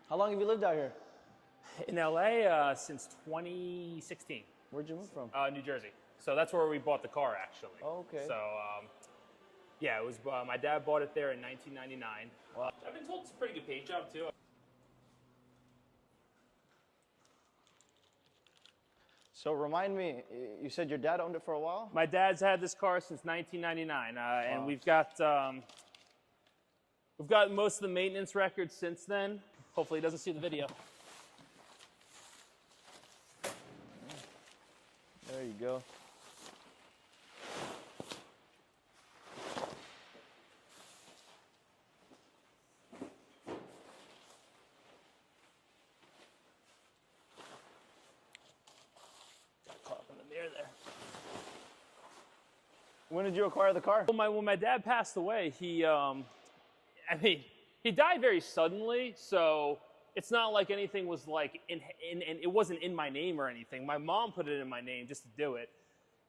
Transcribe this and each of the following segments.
How long have you lived out here? In LA since 2016. Where'd you move from? New Jersey. So that's where we bought the car, actually. Oh, okay. So, yeah, it was. My dad bought it there in 1999. Wow. I've been told it's a pretty good paint job, too. So remind me, you said your dad owned it for a while? My dad's had this car since 1999, and Wow. we've got most of the maintenance records since then. Hopefully, he doesn't see the video. There you go. Got caught up in the mirror there. When did you acquire the car? When my dad passed away, he died very suddenly, so it's not like anything was like and it wasn't in my name or anything. My mom put it in my name just to do it.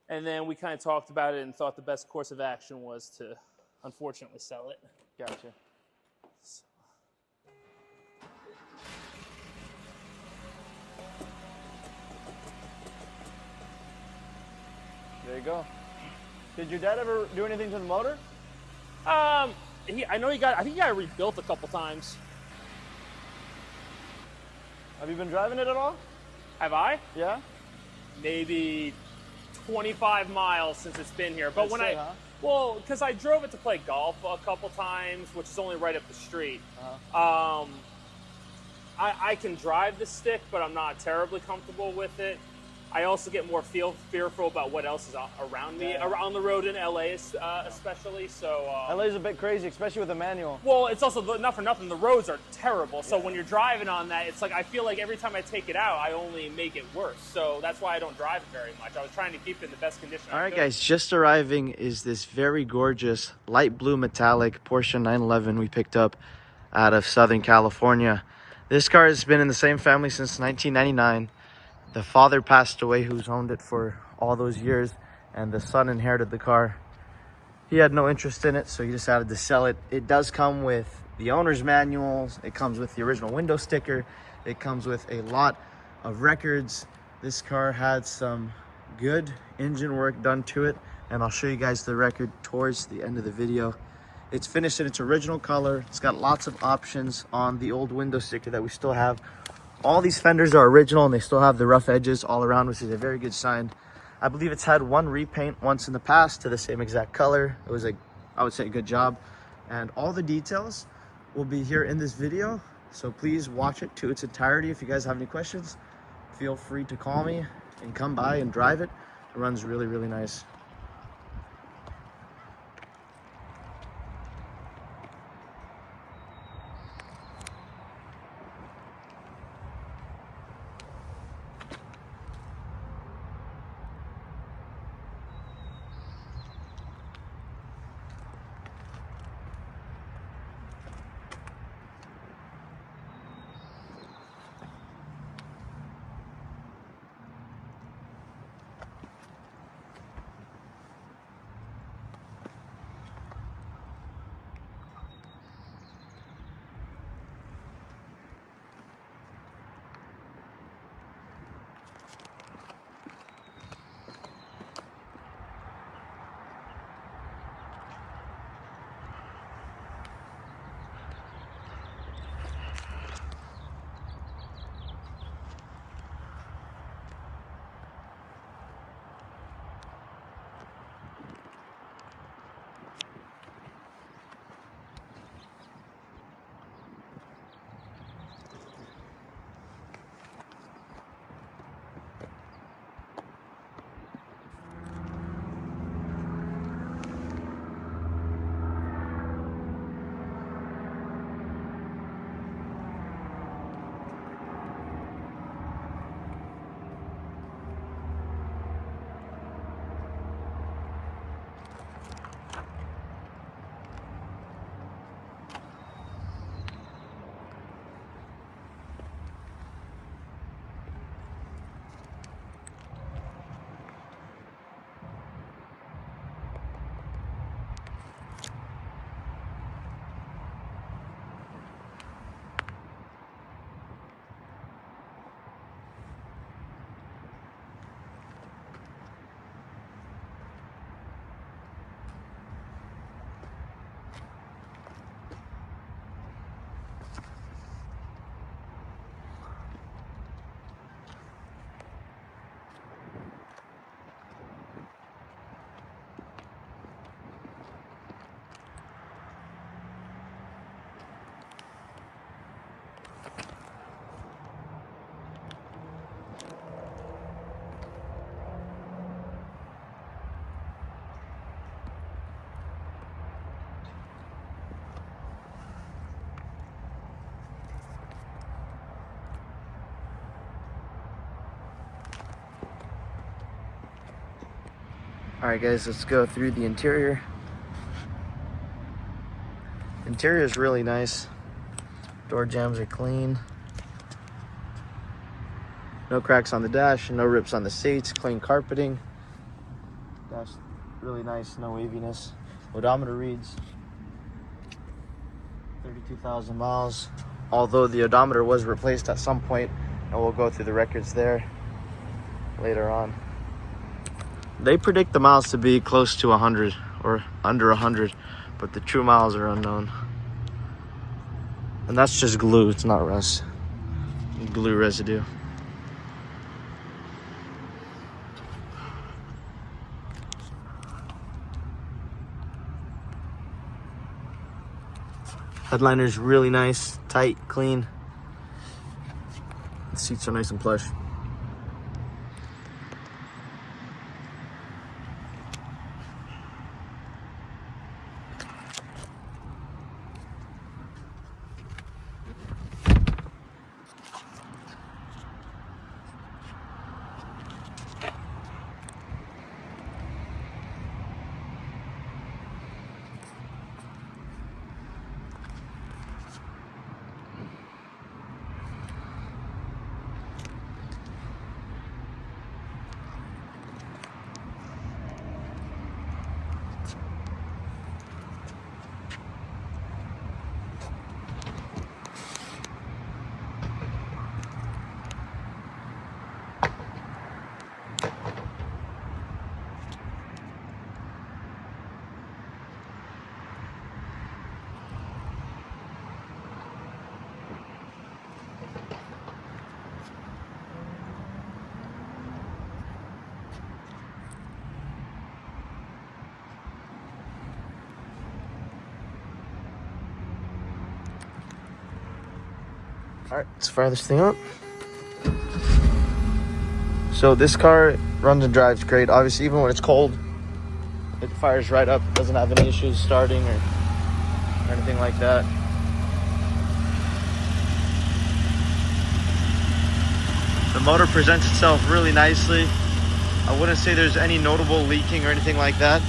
And then we kind of talked about it and thought the best course of action was to, unfortunately, sell it. Gotcha. There you go. Did your dad ever do anything to the motor? I think he got it rebuilt a couple times. Have you been driving it at all? Have I? Yeah? Maybe 25 miles since it's been here. But Huh? Because I drove it to play golf a couple times, which is only right up the street. Uh-huh. I can drive the stick, but I'm not terribly comfortable with it. I also get more fearful about what else is around me, around the road in LA especially. So LA's a bit crazy, especially with a manual. Well, it's also, not for nothing, the roads are terrible. So when you're driving on that, it's like I feel like every time I take it out, I only make it worse. So that's why I don't drive it very much. I was trying to keep it in the best condition All I right, could. guys, just arriving is this very gorgeous light blue metallic Porsche 911 we picked up out of Southern California. This car has been in the same family since 1999. The father passed away who's owned it for all those years, and the son inherited the car. He had no interest in it, so he decided to sell it. It does come with the owner's manuals. It comes with the original window sticker. It comes with a lot of records. This car had some good engine work done to it, and I'll show you guys the record towards the end of the video. It's finished in its original color. It's got lots of options on the old window sticker that we still have. All these fenders are original and they still have the rough edges all around, which is a very good sign. I believe it's had one repaint once in the past to the same exact color. It was I would say a good job. And all the details will be here in this video. So please watch it to its entirety. If you guys have any questions, feel free to call me and come by and drive it. It runs really, really nice. All right, guys, let's go through the interior. Interior is really nice. Door jambs are clean. No cracks on the dash, no rips on the seats, clean carpeting. Dash really nice, no waviness. Odometer reads 32,000 miles. Although the odometer was replaced at some point, and we'll go through the records there later on. They predict the miles to be close to 100 or under 100, but the true miles are unknown. And that's just glue, it's not rust. Glue residue. Headliner's really nice, tight, clean. The seats are nice and plush. All right, let's fire this thing up. So this car runs and drives great. Obviously, even when it's cold, it fires right up. It doesn't have any issues starting or anything like that. The motor presents itself really nicely. I wouldn't say there's any notable leaking or anything like that.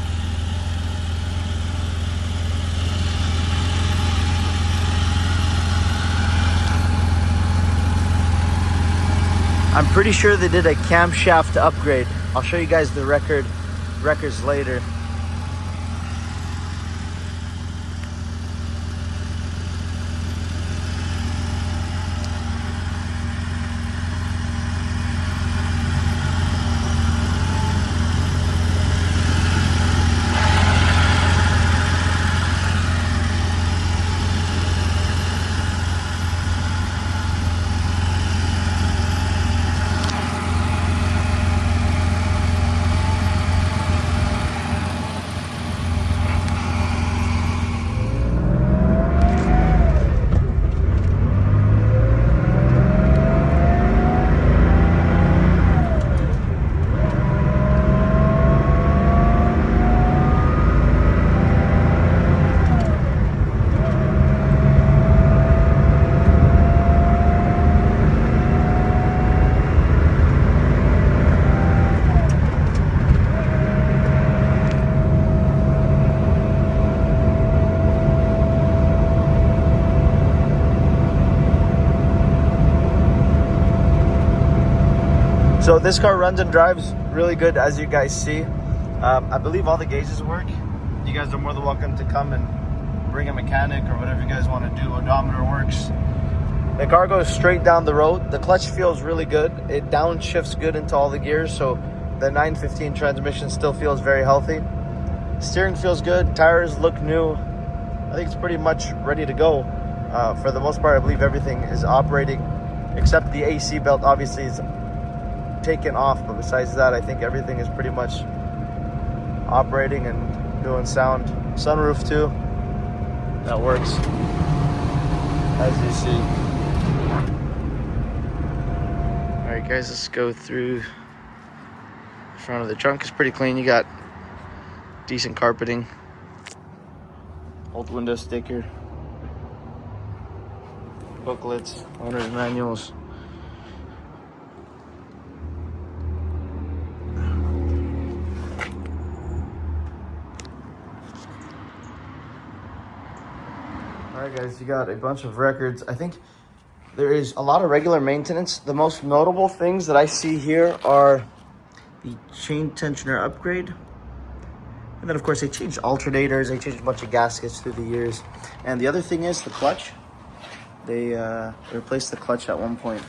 I'm pretty sure they did a camshaft upgrade. I'll show you guys the records later. So this car runs and drives really good, as you guys see. I believe all the gauges work. You guys are more than welcome to come and bring a mechanic or whatever you guys want to do. Odometer works. The car goes straight down the road. The clutch feels really good. It downshifts good into all the gears, so the 915 transmission still feels very healthy. Steering feels good. Tires look new. I think it's pretty much ready to go. For the most part, I believe everything is operating, except the AC belt obviously is taken off, but besides that, I think everything is pretty much operating and doing sound. Sunroof too, that works, as you see. All right, guys, let's go through the front of the trunk. It's pretty clean. You got decent carpeting, old window sticker, booklets, owner's manuals. All right, guys, you got a bunch of records. I think there is a lot of regular maintenance. The most notable things that I see here are the chain tensioner upgrade. And then, of course, they changed alternators. They changed a bunch of gaskets through the years. And the other thing is the clutch. They replaced the clutch at one point.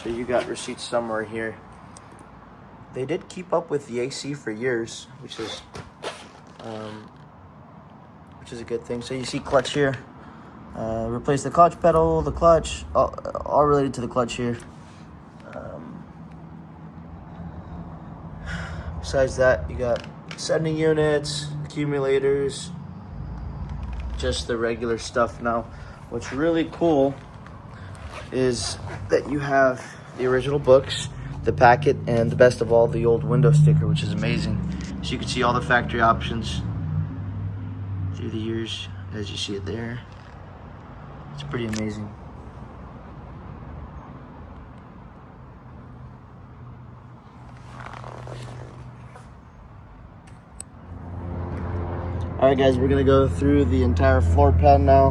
So you got receipts somewhere here. They did keep up with the AC for years, which is a good thing. So you see clutch here. Replace the clutch pedal, the clutch, all related to the clutch here. Besides that, you got sending units, accumulators, just the regular stuff. Now, what's really cool is that you have the original books, the packet, and the best of all, the old window sticker, which is amazing. So you can see all the factory options through the years, as you see it there. It's pretty amazing. All right, guys, we're gonna go through the entire floor pan now.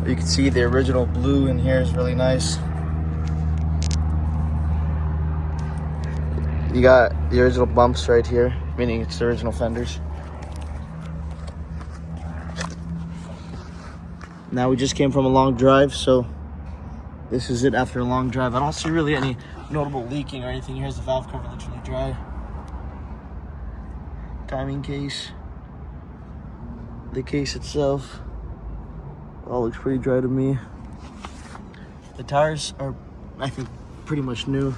You can see the original blue in here is really nice. You got the original bumps right here, meaning it's the original fenders. Now we just came from a long drive, so this is it after a long drive. I don't see really any notable leaking or anything. Here's the valve cover, literally dry. Timing case. The case itself all looks pretty dry to me. The tires are, I think, pretty much new.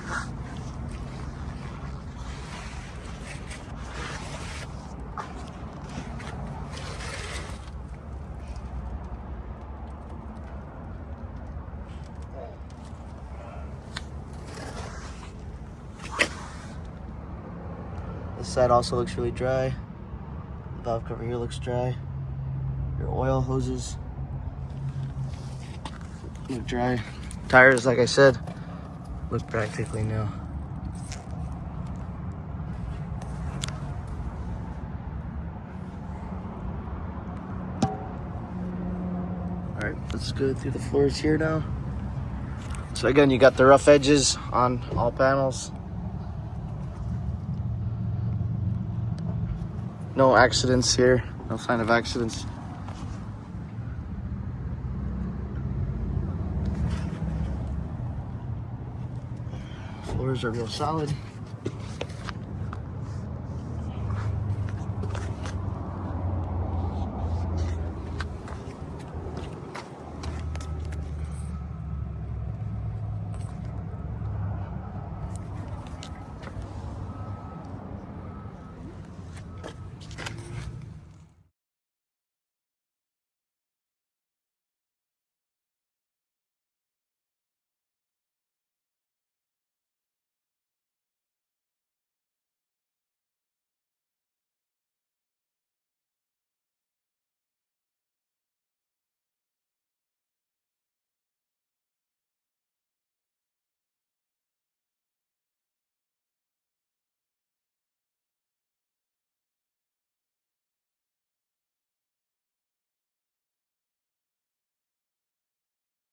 This side also looks really dry. The valve cover here looks dry. Your oil hoses look dry. Tires, like I said, look practically new. All right, let's go through the floors here now. So again, you got the rough edges on all panels. No accidents here, no sign of accidents. Floors are real solid.